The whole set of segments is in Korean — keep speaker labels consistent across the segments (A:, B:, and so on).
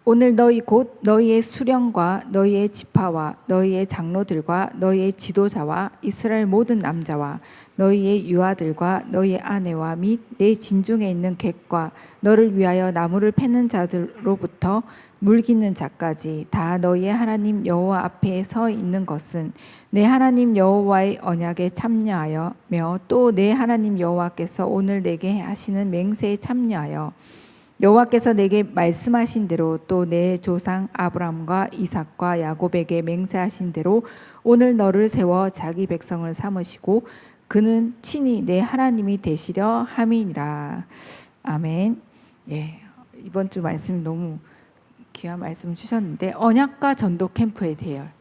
A: 오늘 너희 곧 너희의 수령과 너희의 지파와 너희의 장로들과 너희의 지도자와 이스라엘 모든 남자와 너희의 유아들과 너희의 아내와 및 내 진중에 있는 객과 너를 위하여 나무를 패는 자들로부터 물깃는 자까지 다 너희의 하나님 여호와 앞에 서 있는 것은 내 하나님 여호와의 언약에 참여하여며 또 내 하나님 여호와께서 오늘 내게 하시는 맹세에 참여하여 여호와께서 내게 말씀하신 대로 또 내 조상 아브라함과 이삭과 야곱에게 맹세하신 대로 오늘 너를 세워 자기 백성을 삼으시고 그는 친히 내 하나님이 되시려 함이니라. 아멘. 예, 이번 주 말씀 너무 귀한 말씀 주셨는데 언약과 전도 캠프의 대열.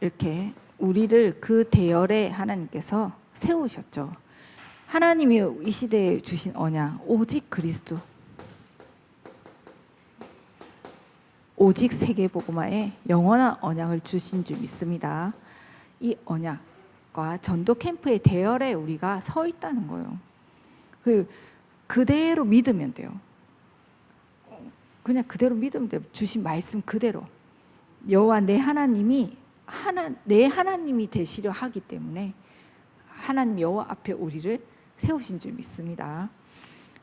A: 이렇게 우리를 그 대열에 하나님께서 세우셨죠. 하나님이 이 시대에 주신 언약 오직 그리스도, 오직 세계복음화에 영원한 언약을 주신 줄 믿습니다. 이 언약과 전도 캠프의 대열에 우리가 서 있다는 거예요. 그대로 믿으면 돼요. 그냥 그대로 믿으면 돼요. 주신 말씀 그대로. 여호와 내 하나님이 내 하나님이 되시려 하기 때문에 하나님 여호와 앞에 우리를 세우신 줄 믿습니다.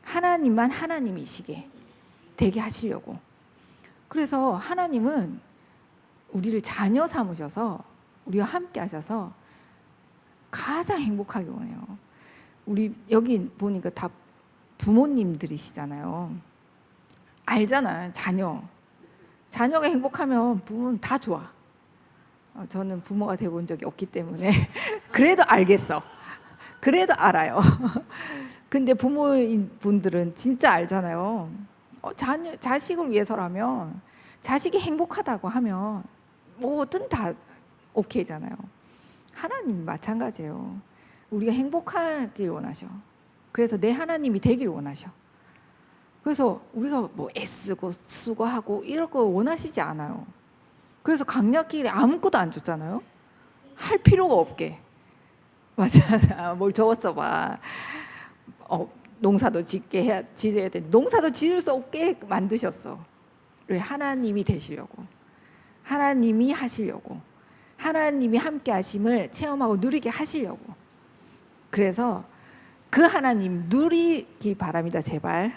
A: 하나님만 하나님이시게 되게 하시려고. 그래서 하나님은 우리를 자녀 삼으셔서 우리와 함께 하셔서 가장 행복하게 원해요. 우리 여기 보니까 다 부모님들이시잖아요. 알잖아요. 자녀가 행복하면 부모는 다 좋아. 저는 부모가 돼본 적이 없기 때문에 그래도 알겠어. 그래도 알아요. 근데 부모인 분들은 진짜 알잖아요. 자식을 위해서라면, 자식이 행복하다고 하면 뭐든 다 오케이잖아요. 하나님 마찬가지예요. 우리가 행복하길 원하셔. 그래서 내 하나님이 되길 원하셔. 그래서 우리가 뭐 애쓰고 수고하고 이런 거 원하시지 않아요. 그래서 강약길에 아무것도 안 줬잖아요. 할 필요가 없게. 맞아. 뭘 적었어 봐. 농사도 지어야 돼. 농사도 지을 수 없게 만드셨어. 왜? 하나님이 되시려고. 하나님이 하시려고. 하나님이 함께 하심을 체험하고 누리게 하시려고. 그래서 그 하나님 누리기 바랍니다. 제발.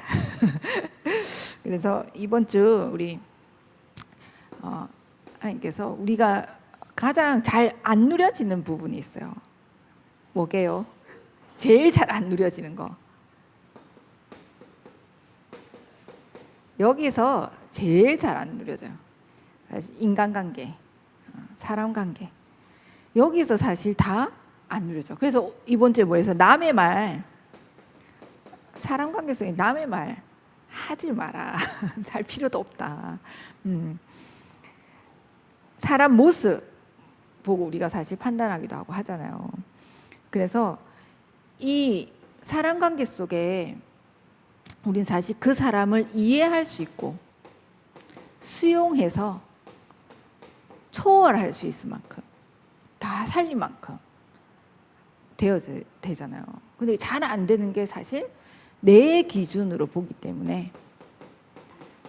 A: 그래서 이번 주 우리 하나님께서 우리가 가장 잘 안 누려지는 부분이 있어요. 뭐게요? 제일 잘 안 누려지는 거. 여기서 제일 잘 안 누려져요. 사실 인간관계, 사람관계. 여기서 사실 다 안 누려져. 그래서 이번 주에 뭐해서 남의 말, 사람관계 속에 남의 말 하지 마라. 할 필요도 없다. 사람 모습 보고 우리가 사실 판단하기도 하고 하잖아요. 그래서 이 사람관계 속에 우린 사실 그 사람을 이해할 수 있고 수용해서 초월할 수 있을 만큼 다 살릴 만큼 되어야 되잖아요. 근데 잘 안 되는 게 사실 내 기준으로 보기 때문에,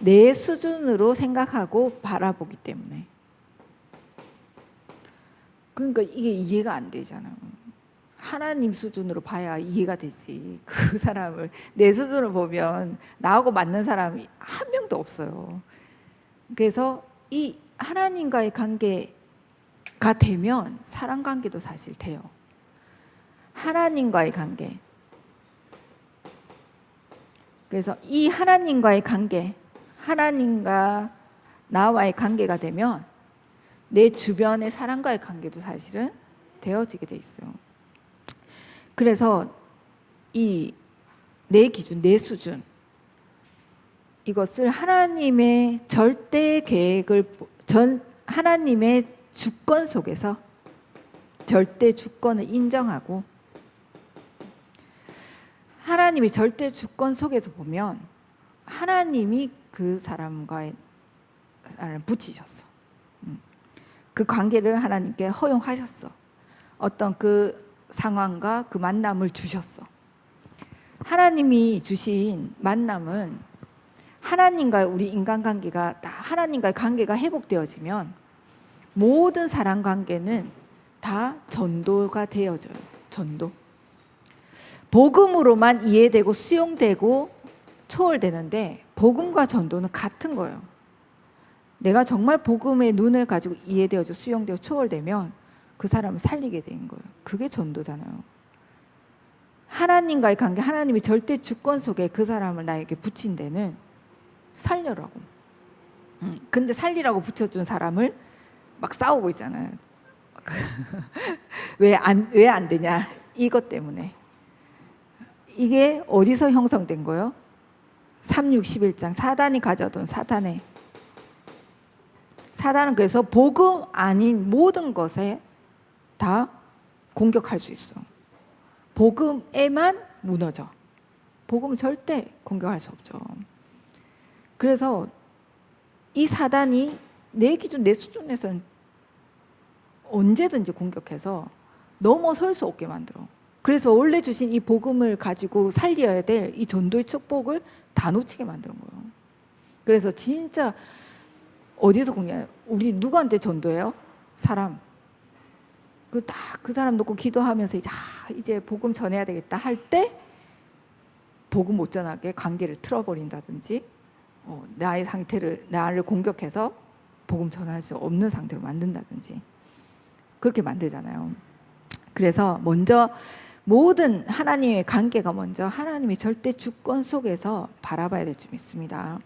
A: 내 수준으로 생각하고 바라보기 때문에. 그러니까 이게 이해가 안 되잖아요. 하나님 수준으로 봐야 이해가 되지. 그 사람을 내 수준으로 보면 나하고 맞는 사람이 한 명도 없어요. 그래서 이 하나님과의 관계가 되면 사람 관계도 사실 돼요. 하나님과의 관계. 그래서 이 하나님과의 관계, 하나님과 나와의 관계가 되면 내 주변의 사람과의 관계도 사실은 되어지게 돼 있어요. 그래서 이 내 기준, 내 수준, 이것을 하나님의 절대 계획을, 하나님의 주권 속에서 절대 주권을 인정하고, 하나님의 절대 주권 속에서 보면 하나님이 그 사람과의 붙이셨어. 그 관계를 하나님께 허용하셨어. 어떤 그 상황과 그 만남을 주셨어. 하나님이 주신 만남은 하나님과 우리 인간관계가 다 하나님과의 관계가 회복되어지면 모든 사람 관계는 다 전도가 되어져요. 전도. 복음으로만 이해되고 수용되고 초월되는데 복음과 전도는 같은 거예요. 내가 정말 복음의 눈을 가지고 이해되어져 수용되고 초월되면 그 사람을 살리게 되는 거예요. 그게 전도잖아요. 하나님과의 관계, 하나님이 절대 주권 속에 그 사람을 나에게 붙인 데는 살려라고. 근데 살리라고 붙여준 사람을 막 싸우고 있잖아요. 왜 안 되냐? 이것 때문에. 이게 어디서 형성된 거예요? 3, 6, 11장 사단이 가져던 사단은 그래서 복음 아닌 모든 것에 다 공격할 수 있어. 복음에만 무너져. 복음은 절대 공격할 수 없죠. 그래서 이 사단이 내 기준, 내 수준에서는 언제든지 공격해서 넘어설 수 없게 만들어. 그래서 원래 주신 이 복음을 가지고 살려야 될 이 전도의 축복을 다 놓치게 만드는 거예요. 그래서 진짜 어디서 공략해요? 우리 누구한테 전도해요? 사람. 그 사람 놓고 기도하면서 이제 복음 전해야 되겠다 할 때 복음 못 전하게 관계를 틀어버린다든지 나를 공격해서 복음 전할 수 없는 상태로 만든다든지 그렇게 만들잖아요. 그래서 먼저 모든 하나님의 관계가 먼저 하나님의 절대 주권 속에서 바라봐야 될 점 있습니다.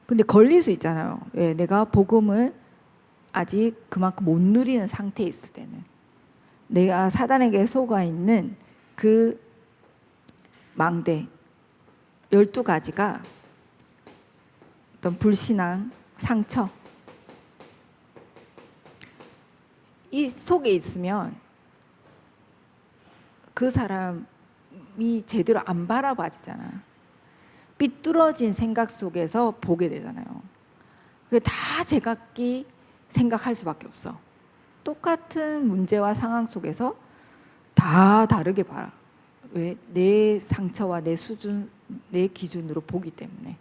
A: 근데 걸릴 수 있잖아요. 왜? 내가 복음을 아직 그만큼 못 누리는 상태에 있을 때는 내가 사단에게 속아 있는 그 망대 12가지가 어떤 불신앙, 상처 이 속에 있으면 그 사람이 제대로 안 바라봐지잖아. 삐뚤어진 생각 속에서 보게 되잖아요. 그게 다 제각기 생각할 수밖에 없어. 똑같은 문제와 상황 속에서 다 다르게 봐. 왜? 내 상처와 내 수준, 내 기준으로 보기 때문에.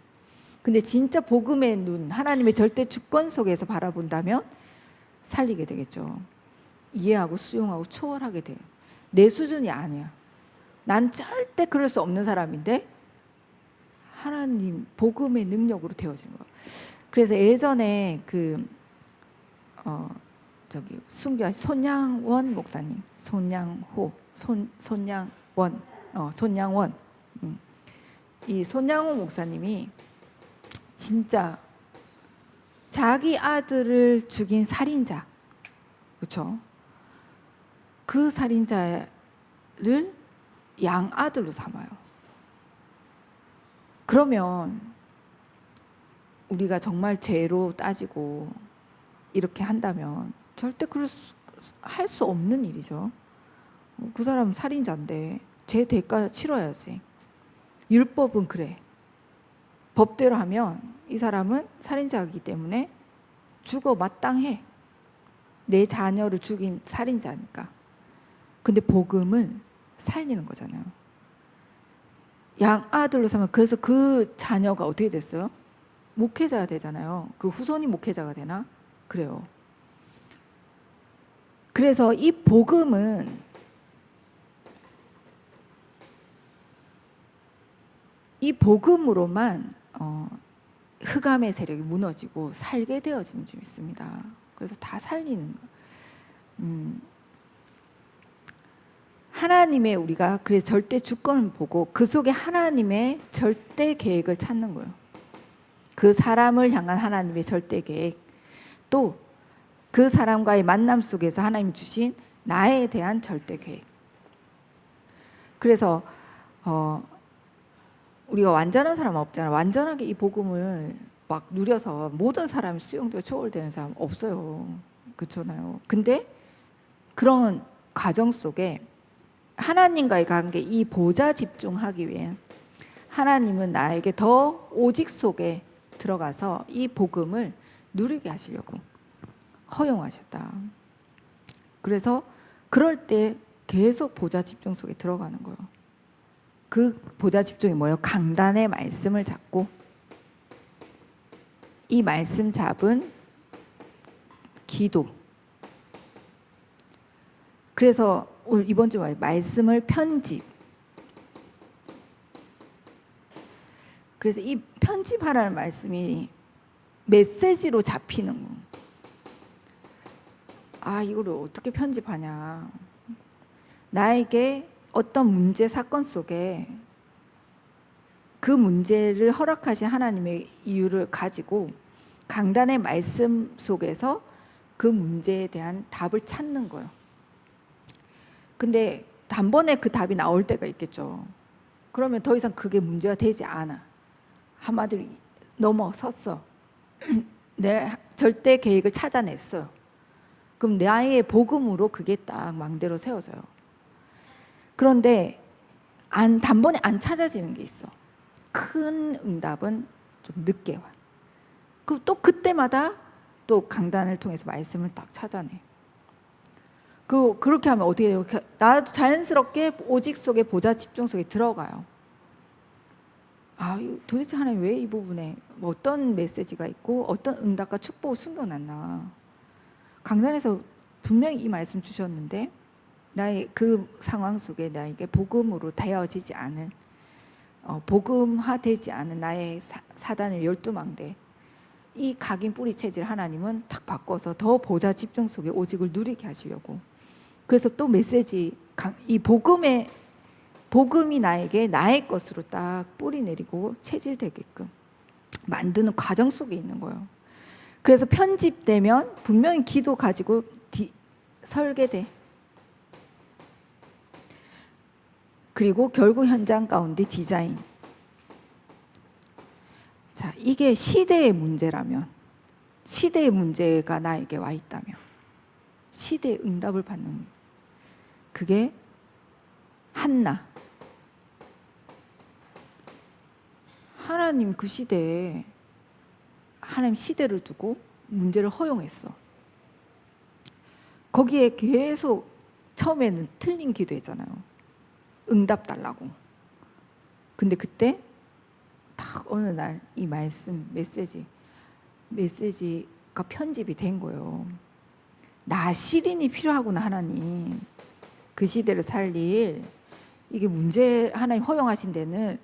A: 근데 진짜 복음의 눈, 하나님의 절대 주권 속에서 바라본다면 살리게 되겠죠. 이해하고 수용하고 초월하게 돼요. 내 수준이 아니야. 난 절대 그럴 수 없는 사람인데 하나님 복음의 능력으로 되어지는 거야. 그래서 예전에 순교 손양원 목사님, 손양원 이 손양원 목사님이 진짜 자기 아들을 죽인 살인자, 그렇죠? 그 살인자를 양아들로 삼아요. 그러면 우리가 정말 죄로 따지고 이렇게 한다면 절대 할 수 없는 일이죠. 그 사람은 살인자인데 죄 대가 치러야지. 율법은 그래. 법대로 하면 이 사람은 살인자이기 때문에 죽어 마땅해. 내 자녀를 죽인 살인자니까. 근데 복음은 살리는 거잖아요. 양아들로 삼으면 그래서 그 자녀가 어떻게 됐어요? 목회자가 되잖아요. 그 후손이 목회자가 되나? 그래요. 그래서 이 복음은 이 복음으로만 흑암의 세력이 무너지고 살게 되어지는 점 있습니다. 그래서 다 살리는 거. 하나님의 우리가 그래서 절대 주권을 보고 그 속에 하나님의 절대 계획을 찾는 거예요. 그 사람을 향한 하나님의 절대 계획, 또 그 사람과의 만남 속에서 하나님 주신 나에 대한 절대 계획. 그래서 우리가 완전한 사람은 없잖아. 완전하게 이 복음을 막 누려서 모든 사람이 수용되고 초월되는 사람 없어요. 그렇잖아요. 근데 그런 과정 속에 하나님과의 관계, 이 보좌 집중하기 위해 하나님은 나에게 더 오직 속에 들어가서 이 복음을 누리게 하시려고 허용하셨다. 그래서 그럴 때 계속 보좌 집중 속에 들어가는 거예요. 그 보좌 집중이 뭐예요? 강단의 말씀을 잡고 이 말씀 잡은 기도. 그래서 오늘 이번 주 말씀을 편집. 그래서 이 편집하라는 말씀이 메시지로 잡히는 거. 아, 이걸 어떻게 편집하냐. 나에게 어떤 문제 사건 속에 그 문제를 허락하신 하나님의 이유를 가지고 강단의 말씀 속에서 그 문제에 대한 답을 찾는 거예요. 근데 단번에 그 답이 나올 때가 있겠죠. 그러면 더 이상 그게 문제가 되지 않아. 한마디로 넘어섰어. 내 절대 계획을 찾아냈어요. 그럼 나의 복음으로 그게 딱 망대로 세워져요. 그런데 단번에 안 찾아지는 게 있어. 큰 응답은 좀 늦게 와. 그럼 또 그때마다 또 강단을 통해서 말씀을 딱 찾아내. 그렇게 하면 어떻게 해요? 나도 자연스럽게 오직 속에 보좌 집중 속에 들어가요. 아, 도대체 하나님 왜 이 부분에 어떤 메시지가 있고 어떤 응답과 축복을 숨겨놨나. 강단에서 분명히 이 말씀 주셨는데 나의 그 상황 속에 나에게 복음으로 되어지지 않은 복음화되지 않은 나의 사단의 12망대 이 각인 뿌리 체질 하나님은 탁 바꿔서 더 보좌 집중 속에 오직을 누리게 하시려고. 그래서 또 메시지 이 복음이 나에게 나의 것으로 딱 뿌리 내리고 체질되게끔 만드는 과정 속에 있는 거예요. 그래서 편집되면 분명히 기도 가지고 설계돼. 그리고 결국 현장 가운데 디자인. 자, 이게 시대의 문제라면, 시대의 문제가 나에게 와 있다면, 시대의 응답을 받는 그게 한나. 하나님 그 시대에 하나님 시대를 두고 문제를 허용했어. 거기에 계속 처음에는 틀린 기도했잖아요. 응답 달라고. 근데 그때 딱 어느 날 이 말씀 메시지가 편집이 된 거예요. 나시린이 필요하구나. 하나님 그 시대를 살릴 이게 문제 하나님 허용하신 데는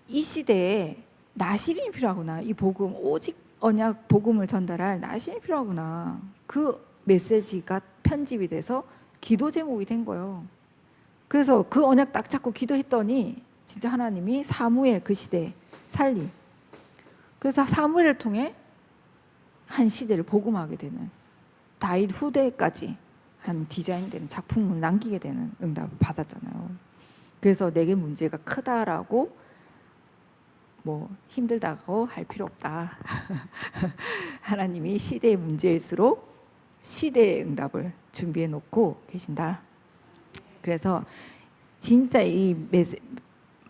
A: 이 시대에 나시린이 필요하구나. 이 복음 오직 언약 복음을 전달할 나시린이 필요하구나. 그 메시지가 편집이 돼서 기도 제목이 된 거예요. 그래서 그 언약 딱 잡고 기도했더니 진짜 하나님이 사무엘 그 시대 살림. 그래서 사무엘을 통해 한 시대를 복음하게 되는 다윗 후대까지 한 디자인되는 작품을 남기게 되는 응답을 받았잖아요. 그래서 내게 문제가 크다라고 뭐 힘들다고 할 필요 없다. 하나님이 시대의 문제일수록 시대의 응답을 준비해 놓고 계신다. 그래서 진짜 이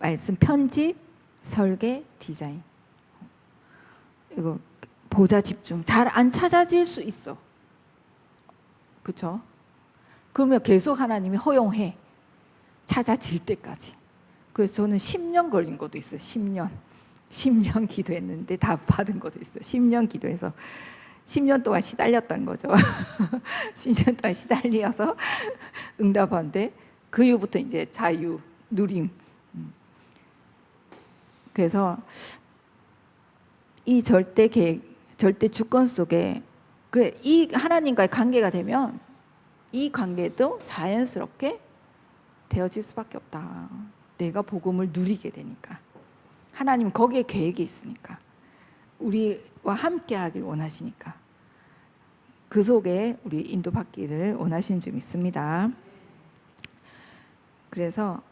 A: 말씀 편집, 설계, 디자인 이거 보좌 집중 잘 안 찾아질 수 있어. 그렇죠? 그러면 계속 하나님이 허용해. 찾아질 때까지. 그래서 저는 10년 걸린 것도 있어요. 10년 기도했는데 답 받은 것도 있어요. 10년 기도해서 10년 동안 시달렸던 거죠. 10년 동안 시달려서 응답한데 그 이후부터 이제 자유, 누림. 그래서 이 절대 계획, 절대 주권 속에 그래 이 하나님과의 관계가 되면 이 관계도 자연스럽게 되어질 수밖에 없다. 내가 복음을 누리게 되니까. 하나님은 거기에 계획이 있으니까. 우리와 함께 하길 원하시니까. 그 속에 우리 인도받기를 원하시는 점이 있습니다. 그래서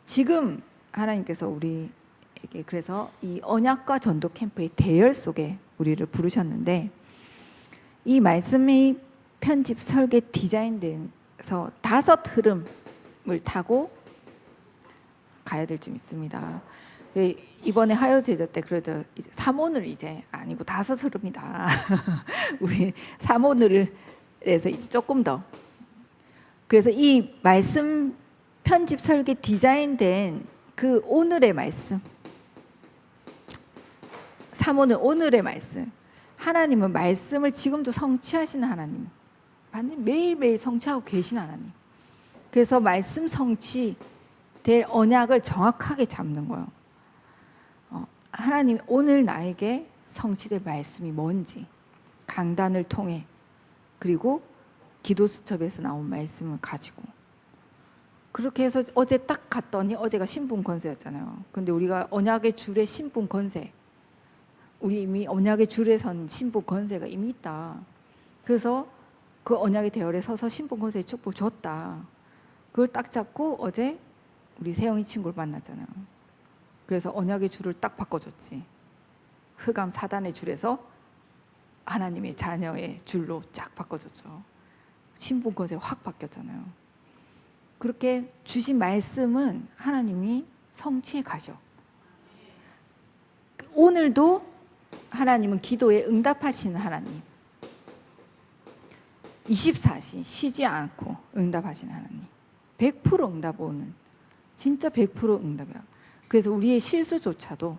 A: 지금 하나님께서 우리에게 그래서 이 언약과 전도 캠프의 대열 속에 우리를 부르셨는데 이 말씀이 편집, 설계, 디자인돼서 5 흐름을 타고 가야 될 점 있습니다. 이번에 하여 제자 때 그래도 이제 3오늘 이제 아니고 5 흐름이다. 우리 3오늘에서 이제 조금 더 그래서 이 말씀 편집 설계 디자인된 그 오늘의 말씀, 3오늘 오늘의 말씀, 하나님은 말씀을 지금도 성취하시는 하나님, 매일매일 성취하고 계신 하나님. 그래서 말씀 성취될 언약을 정확하게 잡는 거예요. 하나님 오늘 나에게 성취될 말씀이 뭔지, 강단을 통해, 그리고 기도 수첩에서 나온 말씀을 가지고, 그렇게 해서 어제 딱 갔더니, 어제가 신분 권세였잖아요. 근데 우리가 언약의 줄에 신분 권세, 우리 이미 언약의 줄에 선 신분 권세가 이미 있다. 그래서 그 언약의 대열에 서서 신분 권세의 축복 줬다. 그걸 딱 잡고 어제 우리 세영이 친구를 만났잖아요. 그래서 언약의 줄을 딱 바꿔줬지. 흑암 사단의 줄에서 하나님의 자녀의 줄로 쫙 바꿔줬죠. 신분 권세 확 바뀌었잖아요. 그렇게 주신 말씀은 하나님이 성취해 가셔. 오늘도 하나님은 기도에 응답하시는 하나님, 24시 쉬지 않고 응답하시는 하나님, 100% 응답 오는, 진짜 100% 응답이야. 그래서 우리의 실수조차도,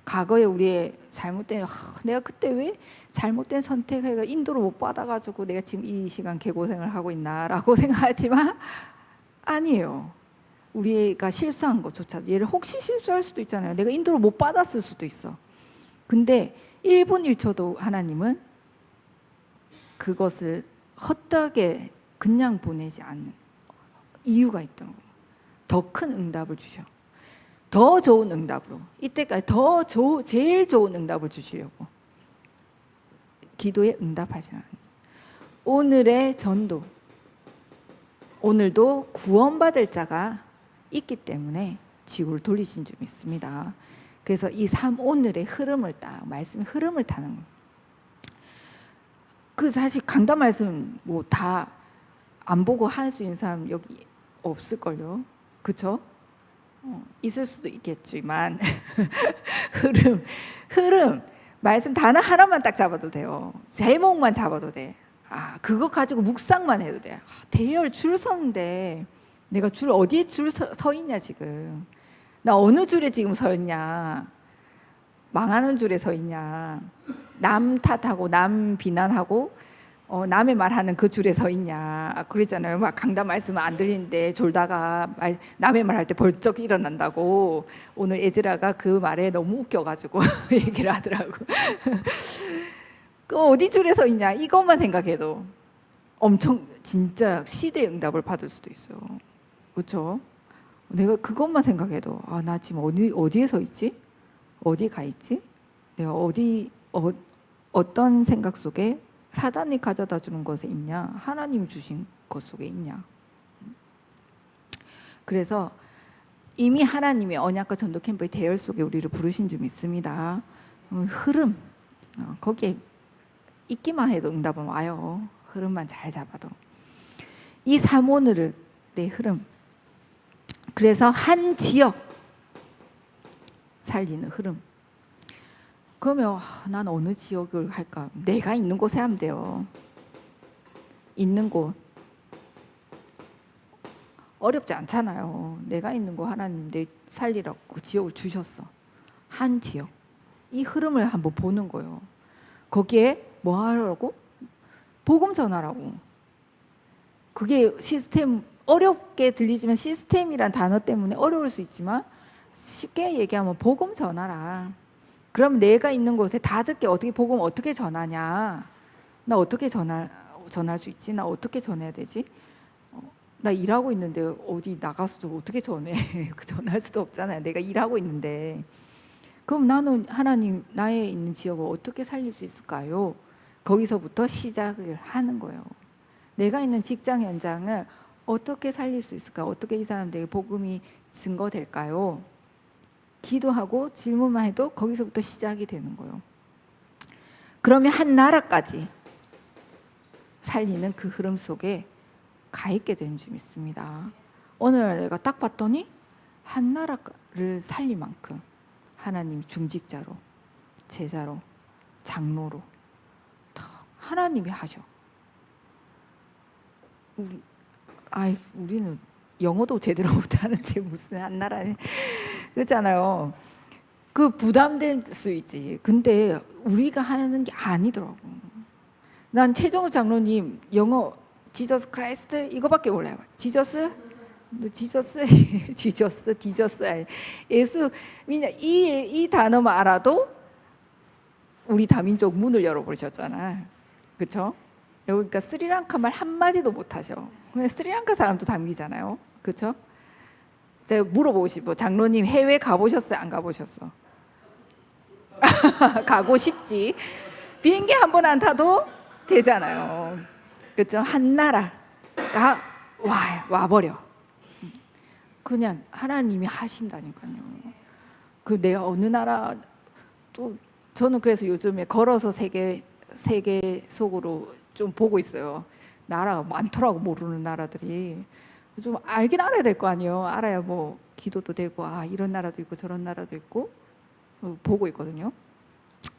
A: 과거에 우리의 잘못된, 내가 그때 왜 잘못된 선택을 인도를 못 받아가지고 내가 지금 이 시간 개고생을 하고 있나라고 생각하지만 아니에요. 우리가 실수한 것조차도, 얘를 혹시 실수할 수도 있잖아요. 내가 인도를 못 받았을 수도 있어. 근데 1분 1초도 하나님은 그것을 헛되게 그냥 보내지 않는 이유가 있다고. 더 큰 응답을 주셔. 더 좋은 응답으로, 이때까지 제일 좋은 응답을 주시려고 기도에 응답하시는 하나님. 오늘의 전도, 오늘도 구원받을 자가 있기 때문에 지구를 돌리신 줄 믿습니다. 그래서 이 오늘의 흐름을 딱, 말씀의 흐름을 타는 거예요. 그 사실 강단 말씀 뭐 다 안 보고 할 수 있는 사람 여기 없을걸요. 그쵸? 있을 수도 있겠지만 흐름 말씀 단어 하나만 딱 잡아도 돼요. 제목만 잡아도 돼. 그거 가지고 묵상만 해도 돼. 대열 줄 서는데 내가 어디에 줄 서 있냐 지금. 나 어느 줄에 지금 서 있냐. 망하는 줄에 서 있냐. 남 탓하고 남 비난하고 남의 말하는 그 줄에 서 있냐. 그랬잖아요. 막 강단 말씀은 안 들리는데 졸다가 남의 말할 때 벌쩍 일어난다고. 오늘 에즈라가 그 말에 너무 웃겨가지고 얘기를 하더라고. 그 어디 줄에 서 있냐. 이것만 생각해도 엄청 진짜 시대의 응답을 받을 수도 있어요. 그렇죠? 내가 그것만 생각해도 나 지금 어디에 서 있지? 어디 가 있지? 내가 어떤 생각 속에, 사단이 가져다 주는 것에 있냐, 하나님이 주신 것 속에 있냐. 그래서 이미 하나님이 언약과 전도 캠프의 대열 속에 우리를 부르신 줄 믿습니다. 흐름, 거기에 있기만 해도 응답은 와요. 흐름만 잘 잡아도. 이 3오늘의 흐름, 그래서 한 지역 살리는 흐름. 그러면 난 어느 지역을 할까? 내가 있는 곳에 하면 돼요. 있는 곳. 어렵지 않잖아요. 내가 있는 곳 하나님 내 살리라고 그 지역을 주셨어. 한 지역. 이 흐름을 한번 보는 거예요. 거기에 뭐 하라고? 복음 전하라고. 그게 시스템, 어렵게 들리지만 시스템이란 단어 때문에 어려울 수 있지만 쉽게 얘기하면 복음 전하라. 그럼 내가 있는 곳에 다 듣게 어떻게 복음 어떻게 전하냐? 나 어떻게 전할 수 있지? 나 어떻게 전해야 되지? 나 일하고 있는데 어디 나가서 어떻게 전해? 전할 수도 없잖아요. 내가 일하고 있는데. 그럼 나는 하나님 나의 있는 지역을 어떻게 살릴 수 있을까요? 거기서부터 시작을 하는 거예요. 내가 있는 직장 현장을 어떻게 살릴 수 있을까? 어떻게 이 사람들에게 복음이 증거될까요? 기도하고 질문만 해도 거기서부터 시작이 되는 거예요. 그러면 한 나라까지 살리는 그 흐름 속에 가 있게 되는 줄 믿습니다. 오늘 내가 딱 봤더니 한 나라를 살릴 만큼 하나님 중직자로, 제자로, 장로로 하나님이 하셔. 아이 우리는 영어도 제대로 못하는데 무슨 한나라 그렇잖아요. 그 부담될 수 있지. 근데 우리가 하는 게 아니더라고. 난 최정우 장로님 영어 지저스 크라이스트 이거밖에 몰라요. 지저스 지저스 지저스 디저스 예수 그냥 이 단어만 알아도 우리 다민족 문을 열어버리셨잖아. 그렇죠? 그러니까 스리랑카 말 한마디도 못하셔. 스리랑카 사람도 담기잖아요. 그렇죠? 제가 물어보고 싶어. 장로님 해외 가보셨어요? 안 가보셨어? 가고 싶지. 비행기 한 번 안 타도 되잖아요. 그렇죠? 한 나라가 와버려. 그냥 하나님이 하신다니까요. 그 내가 어느 나라 또 저는 그래서 요즘에 걸어서 세계 속으로 좀 보고 있어요. 나라가 많더라고. 모르는 나라들이. 좀 알긴 알아야 될 거 아니에요. 알아야 뭐 기도도 되고 이런 나라도 있고 저런 나라도 있고 보고 있거든요.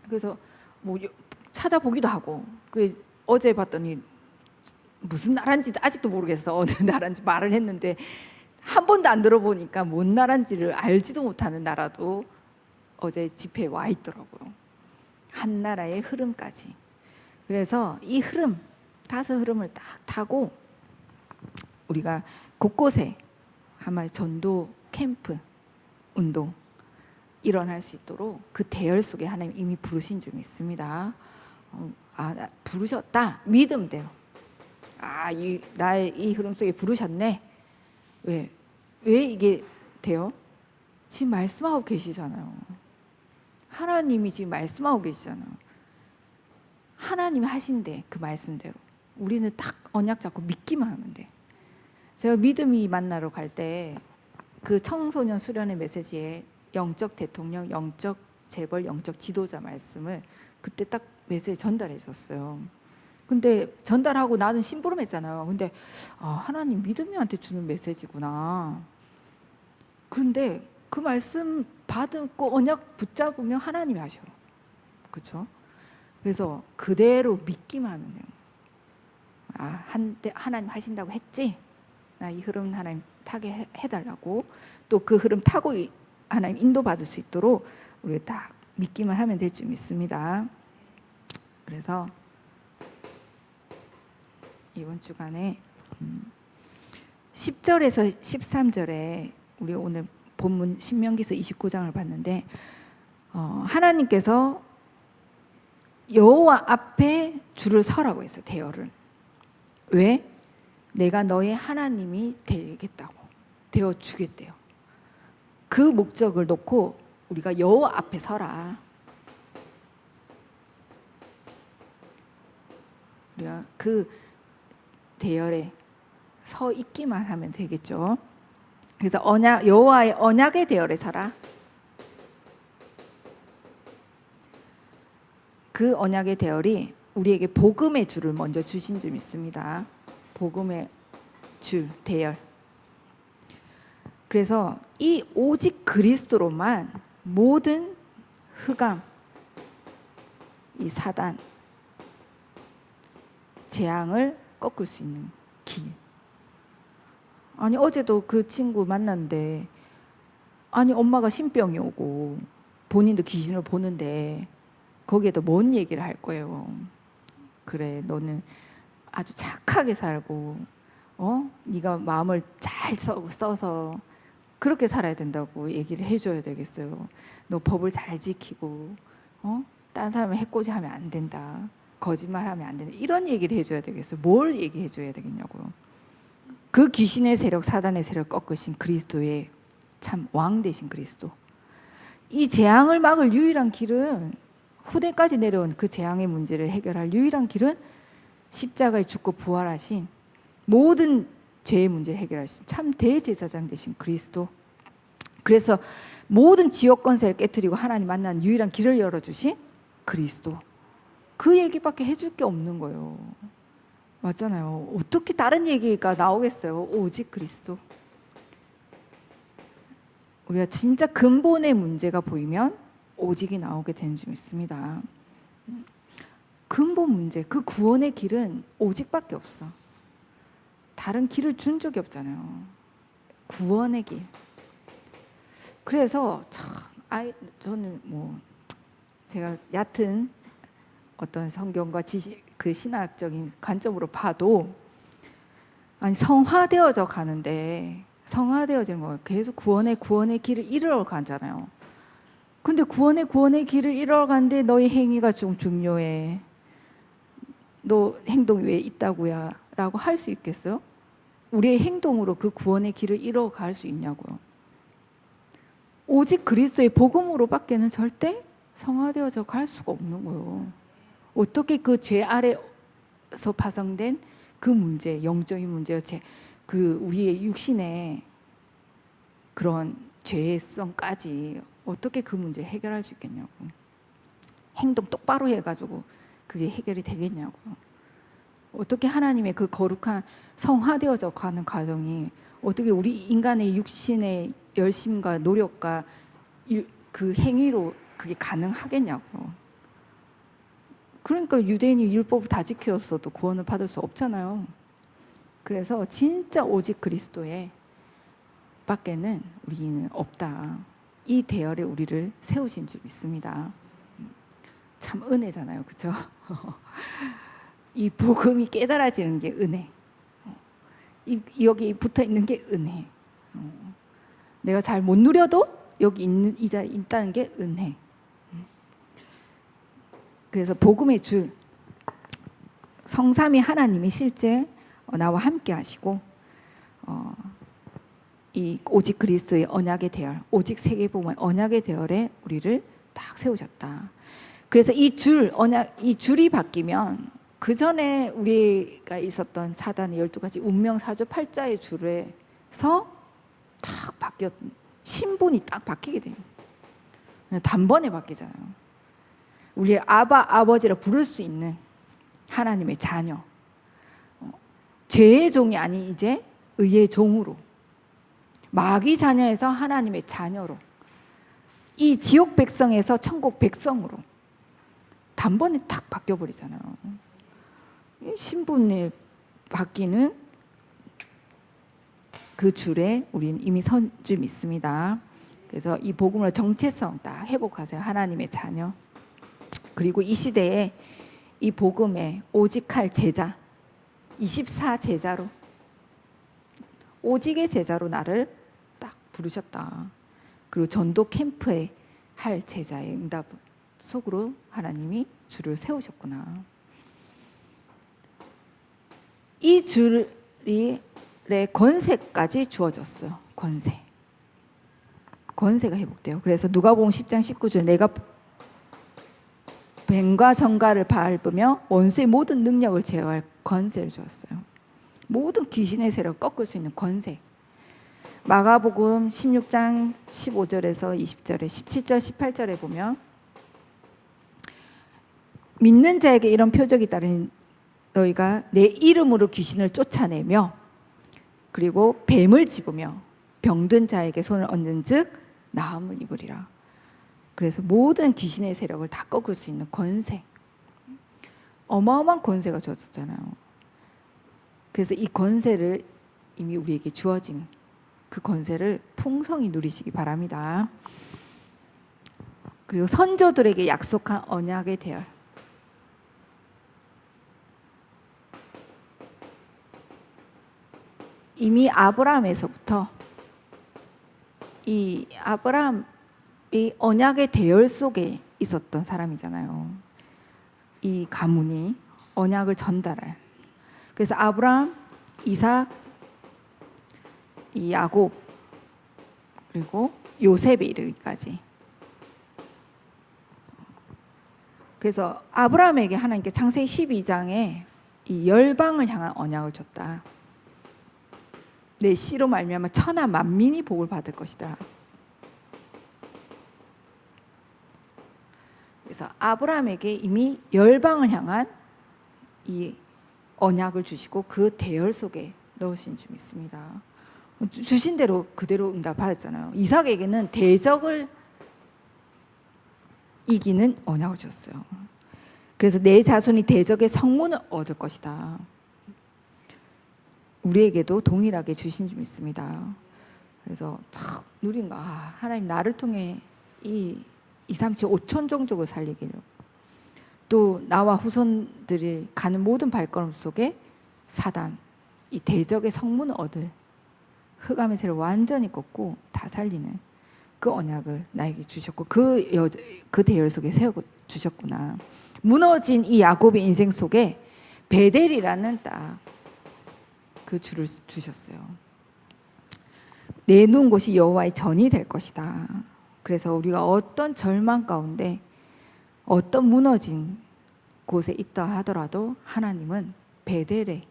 A: 그래서 뭐 찾아보기도 하고 어제 봤더니 무슨 나라인지 아직도 모르겠어. 어느 나라인지 말을 했는데 한 번도 안 들어보니까 뭔 나라인지를 알지도 못하는 나라도 어제 집회에 와 있더라고요. 한 나라의 흐름까지. 그래서 이 흐름 5 흐름을 딱 타고 우리가 곳곳에 아마 전도 캠프 운동 일어날 수 있도록 그 대열 속에 하나님 이미 부르신 줄 믿습니다. 부르셨다 믿으면 돼요. 나의 이 흐름 속에 부르셨네. 왜 이게 돼요? 지금 말씀하고 계시잖아요. 하나님이 지금 말씀하고 계시잖아요. 하나님이 하신대. 그 말씀대로 우리는 딱 언약 잡고 믿기만 하면 돼. 제가 믿음이 만나러 갈 때 그 청소년 수련의 메시지에 영적 대통령, 영적 재벌, 영적 지도자 말씀을 그때 딱 메시지 전달해 줬어요. 근데 전달하고 나는 심부름했잖아요. 근데 하나님 믿음이한테 주는 메시지구나. 그런데 그 말씀 받고 언약 붙잡으면 하나님이 하셔. 그렇죠? 그래서 그대로 믿기만 하면 돼요. 한때 하나님 하신다고 했지? 나 이 흐름 하나님 타게 해달라고. 또 그 흐름 타고 하나님 인도받을 수 있도록 우리 딱 믿기만 하면 될 줄 믿습니다. 그래서 이번 주간에 10절에서 13절에 우리 오늘 본문 신명기서 29장을 봤는데 하나님께서 여호와 앞에 줄을 서라고 했어요. 대열을. 왜? 내가 너의 하나님이 되겠다고. 되어 주겠대요. 그 목적을 놓고 우리가 여호와 앞에 서라. 우리가 그 대열에 서 있기만 하면 되겠죠. 그래서 여호와의 언약의 대열에 서라. 그 언약의 대열이 우리에게 복음의 줄을 먼저 주신 줄 믿습니다. 복음의 줄, 대열. 그래서 이 오직 그리스도로만 모든 흑암, 이 사단, 재앙을 꺾을 수 있는 길. 어제도 그 친구 만났는데 엄마가 신병이 오고 본인도 귀신을 보는데 거기에도 뭔 얘기를 할 거예요. 그래, 너는 아주 착하게 살고 네가 마음을 잘 써서 그렇게 살아야 된다고 얘기를 해줘야 되겠어요. 너 법을 잘 지키고 다른 사람을 해코지하면 안 된다. 거짓말하면 안 된다. 이런 얘기를 해줘야 되겠어요. 뭘 얘기해줘야 되겠냐고요. 그 귀신의 세력, 사단의 세력 꺾으신 그리스도의 참 왕 되신 그리스도. 이 재앙을 막을 유일한 길은 후대까지 내려온 그 재앙의 문제를 해결할 유일한 길은 십자가에 죽고 부활하신 모든 죄의 문제를 해결하신 참 대제사장 되신 그리스도. 그래서 모든 지옥 권세를 깨뜨리고 하나님 만난 유일한 길을 열어주신 그리스도. 그 얘기밖에 해줄 게 없는 거예요. 맞잖아요. 어떻게 다른 얘기가 나오겠어요. 오직 그리스도. 우리가 진짜 근본의 문제가 보이면 오직이 나오게 되는 줄 믿습니다. 근본 문제, 그 구원의 길은 오직밖에 없어. 다른 길을 준 적이 없잖아요. 구원의 길. 그래서 저는 제가 얕은 어떤 성경과 그 신학적인 관점으로 봐도 성화되어져 가는데 성화되어지는 거예요. 계속 구원의 길을 이루어 가잖아요. 근데 구원의 길을 이루어 가는데 너희 행위가 좀 중요해. 너 행동이 왜 있다고야? 라고 할 수 있겠어요? 우리의 행동으로 그 구원의 길을 이루어 갈 수 있냐고요. 오직 그리스도의 복음으로 밖에는 절대 성화되어져 갈 수가 없는 거예요. 어떻게 그 죄 아래서 파생된 그 문제, 영적인 문제요. 그 우리의 육신의 그런 죄성까지 어떻게 그 문제 해결할 수 있겠냐고. 행동 똑바로 해가지고 그게 해결이 되겠냐고. 어떻게 하나님의 그 거룩한 성화되어져 가는 과정이 어떻게 우리 인간의 육신의 열심과 노력과 그 행위로 그게 가능하겠냐고. 그러니까 유대인이 율법을 다 지켰어도 구원을 받을 수 없잖아요. 그래서 진짜 오직 그리스도에 밖에는 우리는 없다. 이 대열에 우리를 세우신 줄 믿습니다. 참 은혜잖아요, 그렇죠? 이 복음이 깨달아지는 게 은혜. 여기 붙어 있는 게 은혜. 내가 잘 못 누려도 여기 있는 이 자리에 있다는 게 은혜. 그래서 복음의 줄, 성삼위 하나님이 실제 나와 함께 하시고 이 오직 그리스도의 언약의 대열, 오직 세계복음의 언약의 대열에 우리를 딱 세우셨다. 그래서 이 줄이 바뀌면 그 전에 우리가 있었던 사단의 12가지 운명 사주 팔자의 줄에서 딱 신분이 딱 바뀌게 돼요. 단번에 바뀌잖아요. 우리를 아버지라 부를 수 있는 하나님의 자녀, 죄의 종이 아닌 이제 의의 종으로, 마귀 자녀에서 하나님의 자녀로, 이 지옥 백성에서 천국 백성으로 단번에 딱 바뀌어버리잖아요. 신분이 바뀌는 그 줄에 우리는 이미 선 줄 믿습니다. 그래서 이 복음의 정체성 딱 회복하세요. 하나님의 자녀. 그리고 이 시대에 이 복음에 오직할 제자, 24제자로, 오직의 제자로 나를 딱 부르셨다. 그리고 전도 캠프에 할 제자의 응답 속으로 하나님이 줄을 세우셨구나. 이 줄이 권세까지 주어졌어요. 권세가 회복돼요. 그래서 누가복음 10장 19절, 내가 뱀과 정갈을 밟으며 원수의 모든 능력을 제어할 권세를 주었어요. 모든 귀신의 세력을 꺾을 수 있는 권세. 마가복음 16장 15절에서 20절에 17절 18절에 보면 믿는 자에게 이런 표적이 따르니 너희가 내 이름으로 귀신을 쫓아내며 그리고 뱀을 집으며 병든 자에게 손을 얹은 즉 나음을 입으리라. 그래서 모든 귀신의 세력을 다 꺾을 수 있는 권세, 어마어마한 권세가 주어졌잖아요. 그래서 이 권세를 이미 우리에게 주어진 그 권세를 풍성히 누리시기 바랍니다. 그리고 선조들에게 약속한 언약의 대열, 이미 아브라함에서부터 이 아브라함이 언약의 대열 속에 있었던 사람이잖아요. 이 가문이 언약을 전달할. 그래서 아브라함, 이삭, 이 야곱, 그리고 요셉에 이르기까지. 그래서 아브라함에게 하나님께 창세기 12장에 이 열방을 향한 언약을 줬다. 내 씨로 말미암아 천하 만민이 복을 받을 것이다. 그래서 아브라함에게 이미 열방을 향한 이 언약을 주시고 그 대열 속에 넣으신 줄 믿습니다. 주신 대로 그대로 응답받았잖아요. 이삭에게는 대적을 이기는 언약을 줬어요. 그래서 내 자손이 대적의 성문을 얻을 것이다. 우리에게도 동일하게 주신 줄 믿습니다. 그래서 참 누린가, 하나님 나를 통해 이 237 5천 종족을 살리기를, 또 나와 후손들이 가는 모든 발걸음 속에 사단, 이 대적의 성문을 얻을 흑암의 새를 완전히 꺾고 다 살리는 그 언약을 나에게 주셨고, 그 대열 속에 세워 주셨구나. 무너진 이 야곱의 인생 속에 베델이라는 딱 그 줄을 주셨어요. 내 누운 곳이 여호와의 전이 될 것이다. 그래서 우리가 어떤 절망 가운데, 어떤 무너진 곳에 있다 하더라도 하나님은 베델에,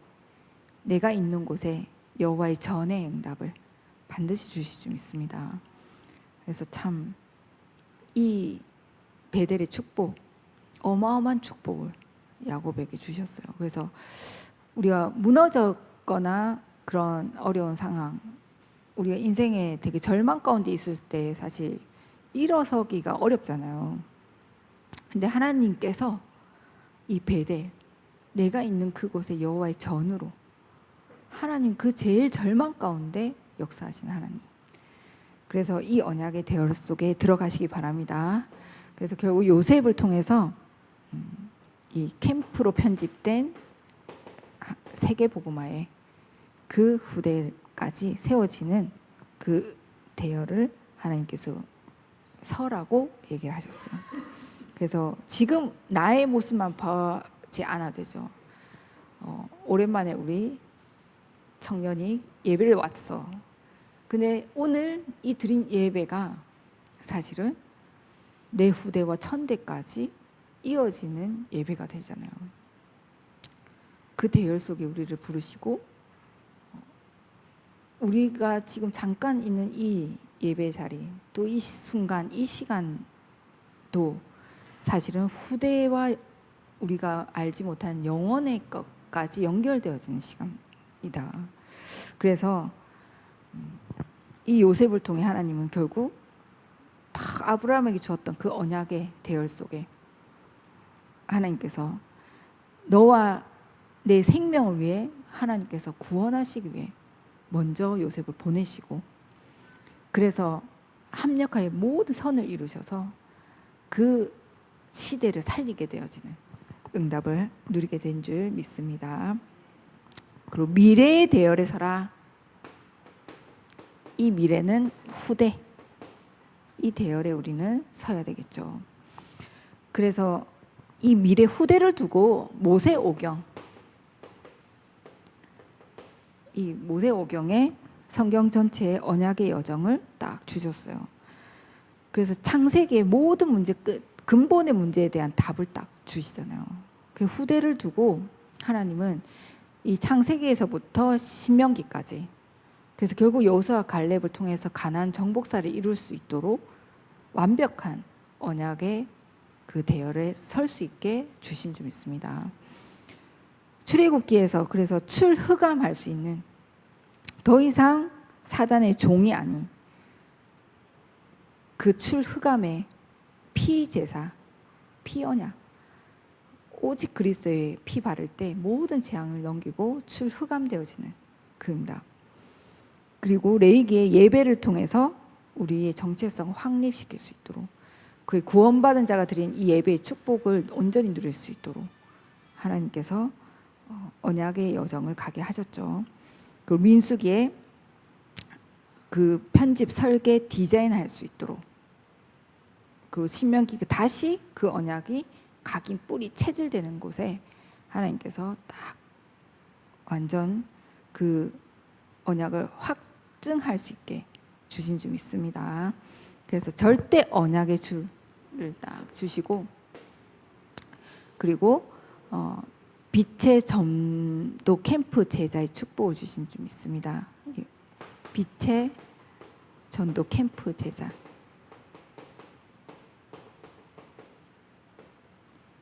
A: 내가 있는 곳에 여호와의 전의 응답을 반드시 주실 줄 믿습니다. 그래서 참 이 베델의 축복, 어마어마한 축복을 야곱에게 주셨어요. 그래서 우리가 무너졌거나 그런 어려운 상황, 우리가 인생에 되게 절망 가운데 있을 때 사실 일어서기가 어렵잖아요. 근데 하나님께서 이 베델, 내가 있는 그곳에 여호와의 전으로, 하나님 그 제일 절망 가운데 역사하신 하나님, 그래서 이 언약의 대열 속에 들어가시기 바랍니다. 그래서 결국 요셉을 통해서 이 캠프로 편집된 세계복음화의 그 후대까지 세워지는 그 대열을 하나님께서 서라고 얘기를 하셨어요. 그래서 지금 나의 모습만 보지 않아도 되죠. 오랜만에 우리 청년이 예배를 왔어. 근데 오늘 이 드린 예배가 사실은 내 후대와 천대까지 이어지는 예배가 되잖아요. 그 대열 속에 우리를 부르시고, 우리가 지금 잠깐 있는 이 예배 자리, 또 이 순간, 이 시간도 사실은 후대와 우리가 알지 못한 영원의 것까지 연결되어지는 시간이다. 그래서 이 요셉을 통해 하나님은 결국 다 아브라함에게 주었던 그 언약의 대열 속에 하나님께서 너와 내 생명을 위해 하나님께서 구원하시기 위해 먼저 요셉을 보내시고, 그래서 합력하여 모든 선을 이루셔서 그 시대를 살리게 되어지는 응답을 누리게 된 줄 믿습니다. 그리고 미래의 대열에 서라. 이 미래는 후대, 이 대열에 우리는 서야 되겠죠. 그래서 이 미래 후대를 두고 모세오경, 이 모세오경에 성경 전체의 언약의 여정을 딱 주셨어요. 그래서 창세기의 모든 문제 끝, 근본의 문제에 대한 답을 딱 주시잖아요. 그 후대를 두고 하나님은 이 창세기에서부터 신명기까지, 그래서 결국 여호수아 갈렙을 통해서 가나안 정복사를 이룰 수 있도록 완벽한 언약의 그 대열에 설 수 있게 주신 줄 믿습니다. 출애굽기에서 그래서 출흑암할 수 있는, 더 이상 사단의 종이 아닌 그 출흑암의 피제사, 피언약, 오직 그리스도의 피 바를 때 모든 재앙을 넘기고 출흑암되어지는 그 응답, 그리고 레위기의 예배를 통해서 우리의 정체성을 확립시킬 수 있도록, 그 구원받은 자가 드린 이 예배의 축복을 온전히 누릴 수 있도록 하나님께서 언약의 여정을 가게 하셨죠. 그리고 민수기에 그 편집, 설계, 디자인할 수 있도록, 그리고 신명기 다시 그 언약이 각인, 뿌리, 체질되는 곳에 하나님께서 딱 완전 그 언약을 확증할 수 있게 주신 줄 믿습니다. 그래서 절대 언약의 줄을 딱 주시고, 그리고 빛의 전도 캠프 제자의 축복을 주신 줄 믿습니다. 빛의 전도 캠프 제자,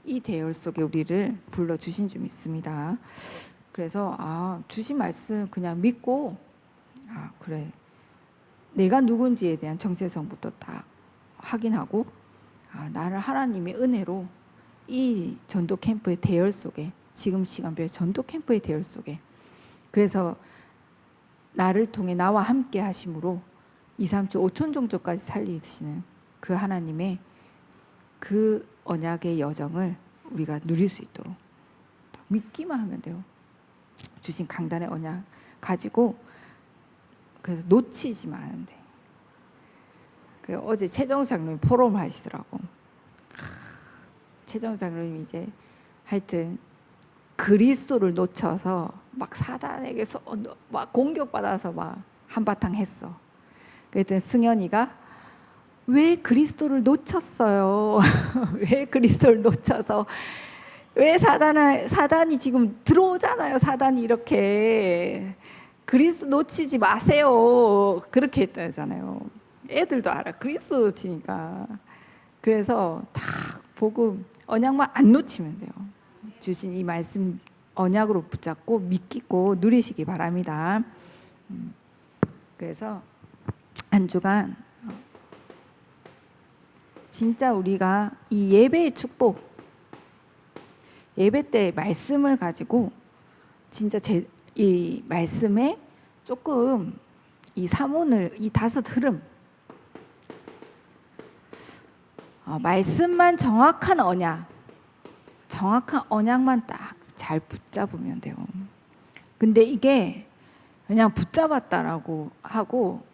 A: 이 대열 속에 우리를 불러주신 줄 믿습니다. 그래서 주신 말씀 그냥 믿고, 그래, 내가 누군지에 대한 정체성부터 딱 확인하고, 나를 하나님의 은혜로 이 전도 캠프의 대열 속에, 지금 시간별 전도 캠프의 대열 속에, 그래서 나를 통해 나와 함께 하심으로 2, 3초, 5천 종족까지 살리시는 그 하나님의 그 언약의 여정을 우리가 누릴 수 있도록 믿기만 하면 돼요. 주신 강단의 언약 가지고 그래서 놓치지만 않으면 돼. 어제 최정우 장로님 포럼을 하시더라고. 최정우 장로님이 이제 하여튼 그리스도를 놓쳐서 막 사단에게서 막 공격받아서 막 한바탕 했어. 그랬더니 승현이가 왜 그리스도를 놓쳤어요? 왜 그리스도를 놓쳐서 왜 사단이 지금 들어오잖아요. 사단이 이렇게 그리스도 놓치지 마세요. 그렇게 했다잖아요. 애들도 알아. 그리스도 놓치니까. 그래서 다 복음 언약만 안 놓치면 돼요. 주신 이 말씀 언약으로 붙잡고 믿고 누리시기 바랍니다. 그래서 한 주간 진짜 우리가 이 예배의 축복, 예배 때 말씀을 가지고 진짜 이 말씀에 조금 이 사문을 이 5 흐름, 말씀만 정확한 언약만 딱 잘 붙잡으면 돼요. 근데 이게 그냥 붙잡았다라고 하고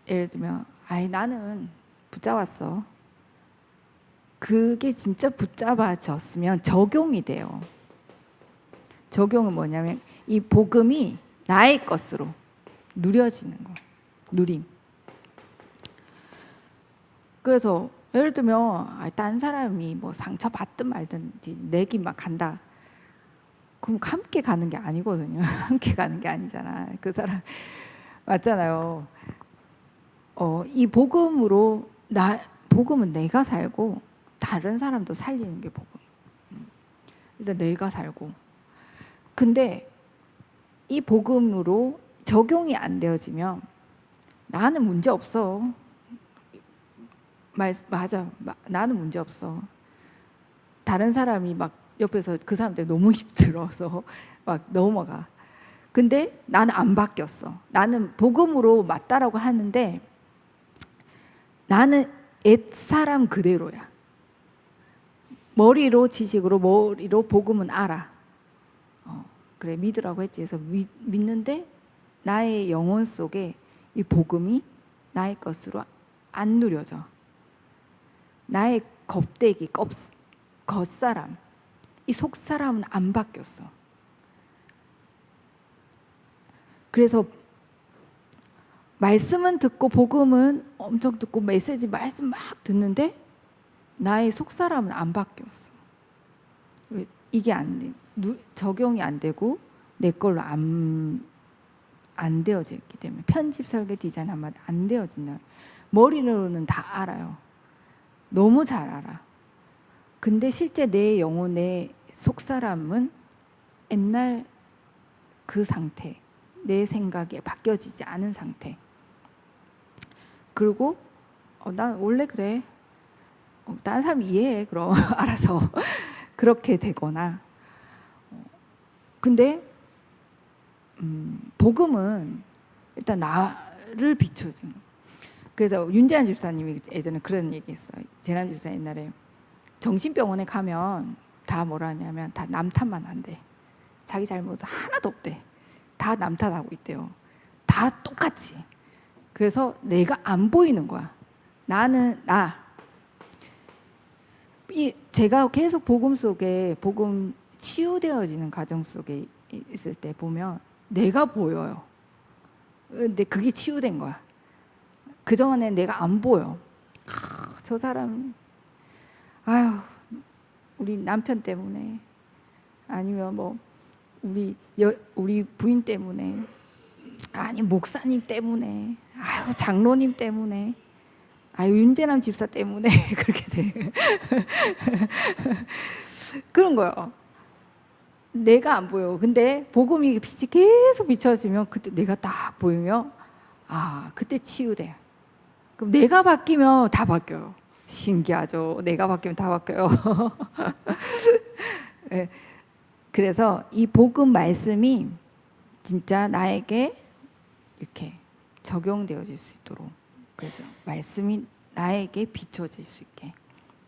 A: 예를 들면 나는 붙잡았어. 그게 진짜 붙잡아졌으면 적용이 돼요. 적용은 뭐냐면 이 복음이 나의 것으로 누려지는 거. 누림. 그래서 예를 들면 딴 사람이 뭐 상처 받든 말든 내기 막 간다. 그럼 함께 가는 게 아니거든요. 함께 가는 게 아니잖아. 그 사람 맞잖아요. 이 복음으로 복음은 내가 살고 다른 사람도 살리는 게 복음. 일단 내가 살고. 근데 이 복음으로 적용이 안 되어지면 나는 문제 없어. 맞아. 나는 문제 없어. 다른 사람이 막 옆에서 그 사람 때문에 너무 힘들어서 막 넘어가. 근데 나는 안 바뀌었어. 나는 복음으로 맞다라고 하는데 나는 옛사람 그대로야. 머리로 지식으로 머리로 복음은 알아. 그래 믿으라고 했지. 그래서 믿는데 나의 영혼 속에 이 복음이 나의 것으로 안 누려져. 나의 겁대기, 겉사람, 이 속사람은 안 바뀌었어. 그래서 말씀은 듣고 복음은 엄청 듣고 말씀 막 듣는데 나의 속사람은 안 바뀌었어. 이게 안 돼. 적용이 안 되고 내 걸로 안 되어졌기 때문에 편집, 설계, 디자인 한마디 안 되어진다. 머리로는 다 알아요. 너무 잘 알아. 근데 실제 내 영혼의 속사람은 옛날 그 상태, 내 생각에 바뀌어지지 않은 상태. 그리고 난 원래 그래. 다른 사람 이해해. 그럼 알아서 그렇게 되거나. 근데 복음은 일단 나를 비춰주는. 그래서 윤재한 집사님이 예전에 그런 얘기했어요. 재남 집사 옛날에 정신병원에 가면 다 뭐라 하냐면 다 남 탓만 한대. 자기 잘못 하나도 없대. 다 남 탓하고 있대요. 다 똑같이. 그래서 내가 안 보이는 거야. 나는 제가 계속 복음 속에 복음 치유되어지는 과정 속에 있을 때 보면 내가 보여요. 근데 그게 치유된 거야. 그동안에 내가 안 보여. 저 사람 우리 남편 때문에 아니면 뭐 우리 부인 때문에 아니 목사님 때문에 장로님 때문에 윤재남 집사 때문에 그렇게 돼. 그런 거요. 내가 안 보여. 근데 복음이 빛이 계속 비춰지면 그때 내가 딱 보이면 그때 치유돼. 그럼 내가 바뀌면 다 바뀌어요. 신기하죠. 내가 바뀌면 다 바뀌어요. 그래서 이 복음 말씀이 진짜 나에게 이렇게 적용되어질 수 있도록, 그래서 말씀이 나에게 비춰질 수 있게,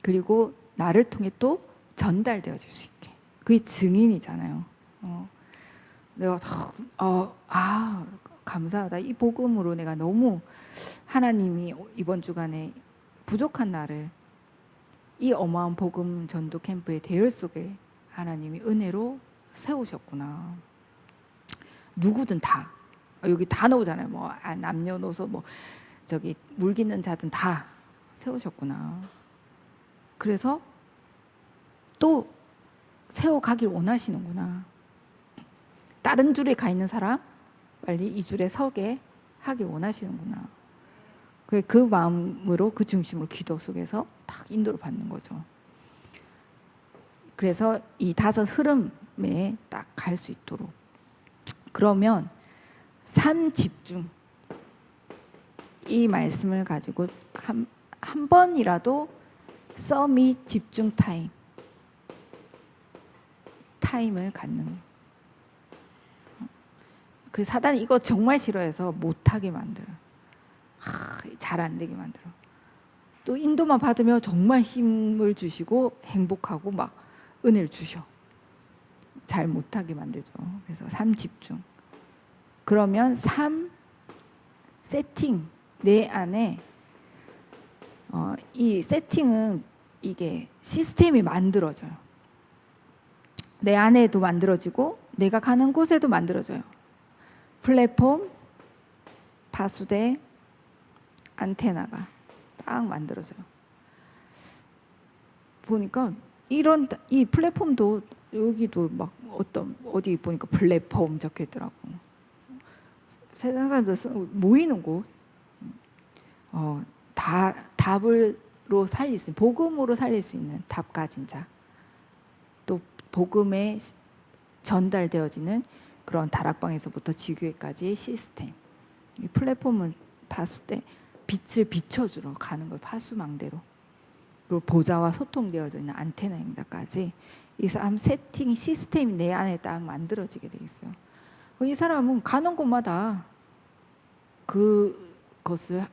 A: 그리고 나를 통해 또 전달되어질 수 있게. 그게 증인이잖아요. 내가 감사하다. 이 복음으로 내가 너무 하나님이 이번 주간에 부족한 나를 이 어마어마한 복음 전도 캠프의 대열 속에 하나님이 은혜로 세우셨구나. 누구든 다 여기 다 나오잖아요. 뭐 남녀노소 뭐 저기 물깃는 자든 다 세우셨구나. 그래서 또 세워가길 원하시는구나. 다른 줄에 가 있는 사람 빨리 이 줄에 서게 하길 원하시는구나. 그 마음으로, 그 중심으로 기도 속에서 딱 인도를 받는 거죠. 그래서 이 5 흐름에 딱 갈 수 있도록. 그러면 3 집중, 이 말씀을 가지고 한 번이라도 서밋 집중 타임을 갖는. 그 사단이 이거 정말 싫어해서 못하게 만들어요. 잘 안 되게 만들어. 또 인도만 받으면 정말 힘을 주시고 행복하고 막 은혜를 주셔. 잘 못하게 만들죠. 그래서 3 집중. 그러면 3 세팅. 내 안에 이 세팅은 이게 시스템이 만들어져요. 내 안에도 만들어지고 내가 가는 곳에도 만들어져요. 플랫폼, 파수대, 안테나가 딱 만들어져요. 보니까 이 플랫폼도 여기도 막 어디 보니까 플랫폼 적혀 있더라고. 세상 사람들 모이는 곳, 답으로 살릴 수 있는, 복음으로 살릴 수 있는 답 가진 자, 또 복음에 전달되어지는 그런 다락방에서부터 지교회까지의 시스템. 이 플랫폼은 파수대, 빛을 비춰주러 가는 걸 파수망대로, 그리고 보좌와 소통되어져 있는 안테나 행다까지 이 사람 세팅 시스템이 내 안에 딱 만들어지게 돼 있어요. 이 사람은 가는 곳마다 그것을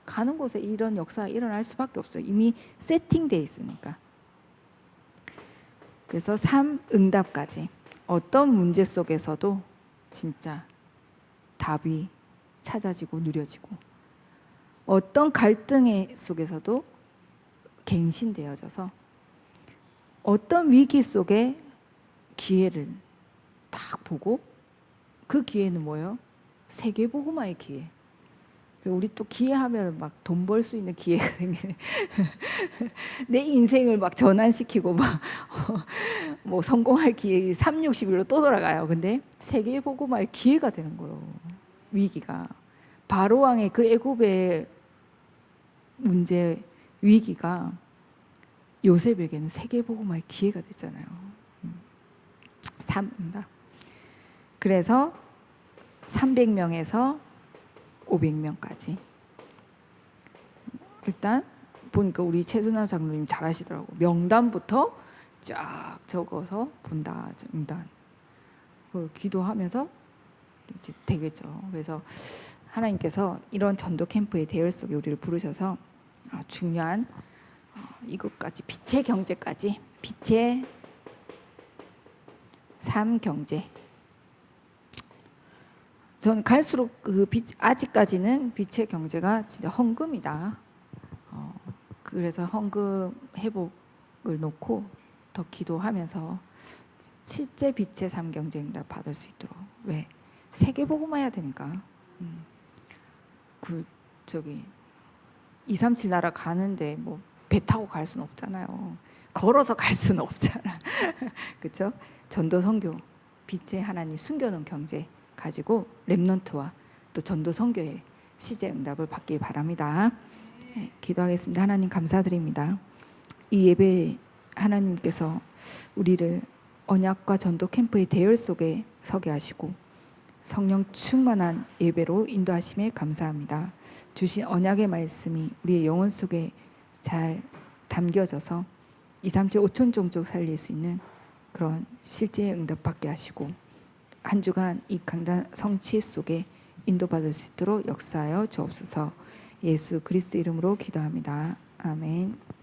A: 가는 곳에 이런 역사가 일어날 수밖에 없어요. 이미 세팅돼 있으니까. 그래서 3 응답까지. 어떤 문제 속에서도 진짜 답이 찾아지고 누려지고, 어떤 갈등 속에서도 갱신되어져서, 어떤 위기 속에 기회를 딱 보고, 그 기회는 뭐예요? 세계복음화의 기회. 우리 또 기회하면 막 돈 벌 수 있는 기회가 생기네. 내 인생을 막 전환시키고 막 뭐 성공할 기회 360일로 또 돌아가요. 근데 세계복음화의 기회가 되는 거예요. 위기가. 바로 왕의 그 애굽의 문제, 위기가 요셉에게는 세계복음화의 기회가 됐잖아요. 3응답. 그래서 300명에서 500명까지. 일단 보니까 우리 최순남 장로님 잘하시더라고. 명단부터 쫙 적어서 본다. 명단. 기도하면서 이제 되겠죠. 그래서 하나님께서 이런 전도 캠프의 대열 속에 우리를 부르셔서 중요한 이것까지, 빛의 경제까지, 빛의 삶 경제. 전 갈수록 아직까지는 빛의 경제가 진짜 헌금이다. 그래서 헌금 회복을 놓고 더 기도하면서 실제 빛의 삶 경제 응답 받을 수 있도록. 왜? 세계복음화해야 되니까. 237 나라 가는데 뭐 배 타고 갈 수는 없잖아요. 걸어서 갈 수는 없잖아. 그렇죠? 전도 선교, 빛의 하나님 숨겨놓은 경제 가지고 렘넌트와 또 전도 선교의 시제 응답을 받길 바랍니다. 네, 기도하겠습니다. 하나님 감사드립니다. 이 예배 하나님께서 우리를 언약과 전도 캠프의 대열 속에 서게 하시고 성령 충만한 예배로 인도하심에 감사합니다. 주신 언약의 말씀이 우리의 영혼 속에 잘 담겨져서 237 5천 종족 살릴 수 있는 그런 실제 응답받게 하시고, 한 주간 이 강단 성취 속에 인도받을 수 있도록 역사하여 주옵소서. 예수 그리스도 이름으로 기도합니다. 아멘.